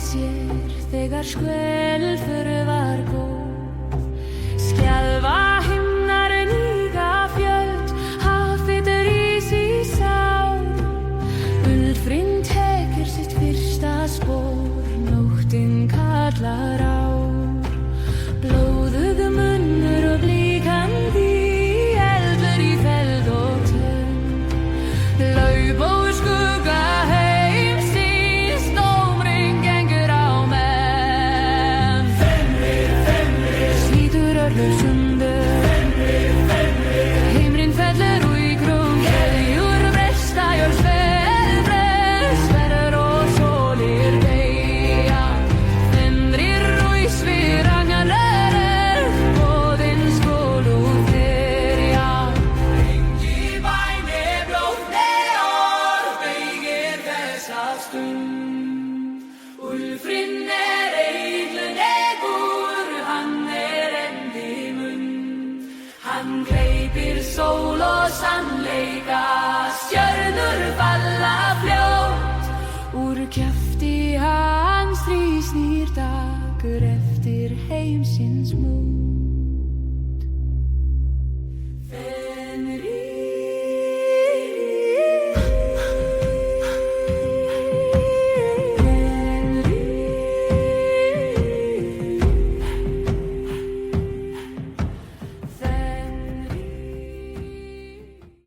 sér þegar skvelfur var góð. Skjálfa himnar níga fjöld, hafið rís í sál. Ulfrinn tekur sitt fyrsta spor, nóttin kallar á. Blóðug munnur og blíkandi eldur í feld og tönn. Lauf og skugga heimsins, dómurinn gengur á menn. Fenrir, slítur örlög sundur. Fenrir, heimurinn fellur og í grún. Keðjur bresta, jörð brest, verður og sólir deyja. Fenrir rís við ragnarök, boðin skål og ferja. Engi bæni blótni orð beygir þessa stund. Úlfrinn eillnegur, hann endi munn. Hann gleypir sól og sannleika, stjörnur falla fljótt. Úr kjafti hans rís nýr dagur eftir heimsins múr.